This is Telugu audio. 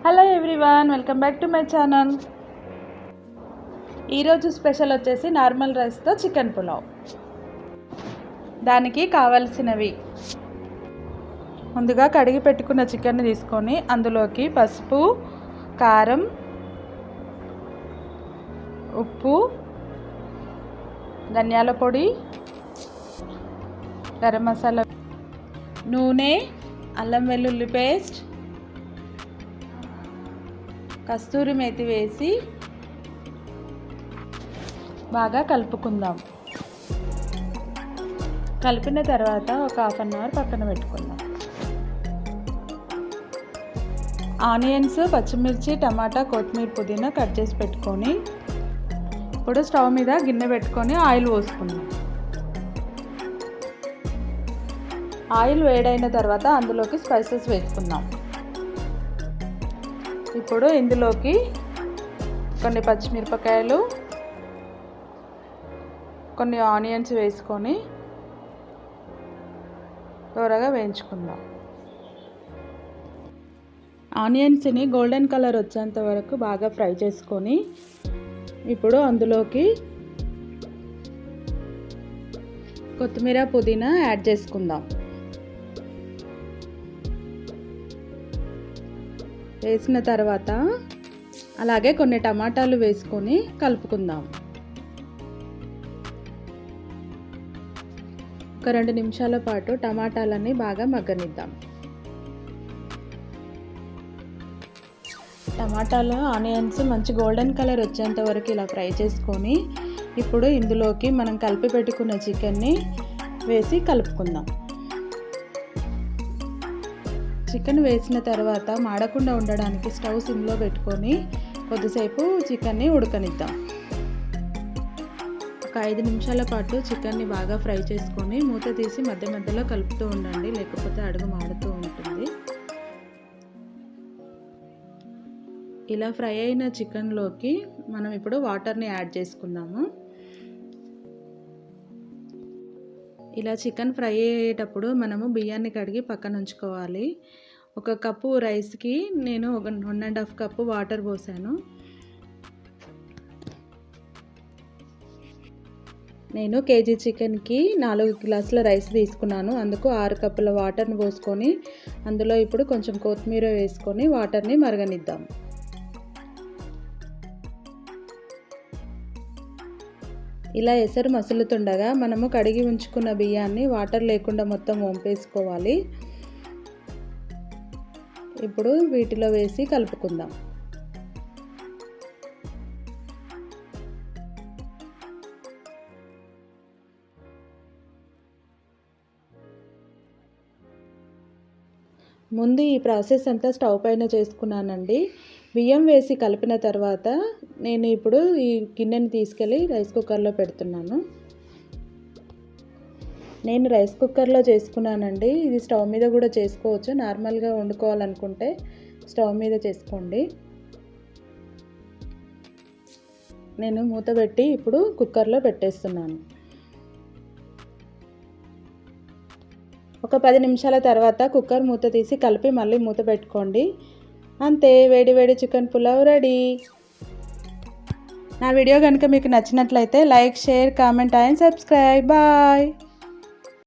Hello everyone, welcome back to my channel. ఈరోజు స్పెషల్ వచ్చేసి నార్మల్ రైస్తో చికెన్ పులావ్. దానికి కావాల్సినవి ముందుగా కడిగి పెట్టుకున్న చికెన్ని తీసుకొని అందులోకి పసుపు, కారం, ఉప్పు, ధనియాల పొడి, గరం మసాలా, నూనె, అల్లం వెల్లుల్లి పేస్ట్, కస్తూరి మేతి వేసి బాగా కలుపుకుందాం. కలిపిన తర్వాత ఒక హాఫ్ అన్ అవర్ పక్కన పెట్టుకుందాం. ఆనియన్స్, పచ్చిమిర్చి, టమాటా, కొత్తిమీర, పుదీనా కట్ చేసి పెట్టుకొని ఇప్పుడు స్టవ్ మీద గిన్నె పెట్టుకొని ఆయిల్ పోసుకుందాం. ఆయిల్ వేడైన తర్వాత అందులోకి స్పైసెస్ వేసుకుందాం. ఇప్పుడు ఇందులోకి కొన్ని పచ్చిమిరపకాయలు, కొన్ని ఆనియన్స్ వేసుకొని దూరగా వేయించుకుందాం. ఆనియన్స్ని గోల్డెన్ కలర్ వచ్చేంత వరకు బాగా ఫ్రై చేసుకొని ఇప్పుడు అందులోకి కొత్తిమీర, పుదీనా యాడ్ చేసుకుందాం. వేసిన తర్వాత అలాగే కొన్ని టమాటాలు వేసుకొని కలుపుకుందాం. ఒక 2 నిమిషాల పాటు టమాటాలన్నీ బాగా మగ్గనిద్దాం. టమాటాలు, ఆనియన్స్ మంచి గోల్డెన్ కలర్ వచ్చేంత వరకు ఇలా ఫ్రై చేసుకొని ఇప్పుడు ఇందులోకి మనం కలిపి పెట్టుకున్న చికెన్ని వేసి కలుపుకుందాం. చికెన్ వేసిన తర్వాత మాడకుండా ఉండడానికి స్టవ్ సిమ్లో పెట్టుకొని కొద్దిసేపు చికెన్ని ఉడకనిద్దాం. ఒక 5 నిమిషాల పాటు చికెన్ని బాగా ఫ్రై చేసుకొని మూత తీసి మధ్య మధ్యలో కలుపుతూ ఉండండి, లేకపోతే అడుగు మాడుతూ ఉంటుంది. ఇలా ఫ్రై అయిన చికెన్లోకి మనం ఇప్పుడు వాటర్ని యాడ్ చేసుకుందాము. ఇలా చికెన్ ఫ్రై అయ్యేటప్పుడు మనము బియ్యాన్ని కడిగి పక్కన ఉంచుకోవాలి. ఒక కప్పు రైస్కి నేను 1.5 కప్పు వాటర్ పోసాను. నేను కేజీ చికెన్కి 4 గ్లాసుల రైస్ తీసుకున్నాను. అందుకు 6 కప్పుల వాటర్ని పోసుకొని అందులో ఇప్పుడు కొంచెం కొత్తిమీర వేసుకొని వాటర్ని మరగనిద్దాం. ఇలా ఎసరు మసులుతుండగా మనము కడిగి ఉంచుకున్న బియ్యాన్ని వాటర్ లేకుండా మొత్తం వంపేసుకోవాలి. ఇప్పుడు వీటిలో వేసి కలుపుకుందాం. ముందు ఈ ప్రాసెస్ అంతా స్టవ్ పైన చేసుకున్నానండి. బియ్యం వేసి కలిపిన తర్వాత నేను ఇప్పుడు ఈ గిన్నెని తీసుకెళ్ళి రైస్ కుక్కర్లో పెడుతున్నాను. నేను రైస్ కుక్కర్లో చేసుకున్నానండి. ఇది స్టవ్ మీద కూడా చేసుకోవచ్చు. నార్మల్గా వండుకోవాలనుకుంటే స్టవ్ మీద చేసుకోండి. నేను మూత పెట్టి ఇప్పుడు కుక్కర్లో పెట్టేస్తున్నాను. ఒక 10 నిమిషాల తర్వాత కుక్కర్ మూత తీసి కలిపి మళ్ళీ మూత పెట్టుకోండి. అంతే, వేడి వేడి చికెన్ పులావ్ రెడీ. నా వీడియో కనుక మీకు నచ్చినట్లయితే like, share, comment and subscribe. Bye.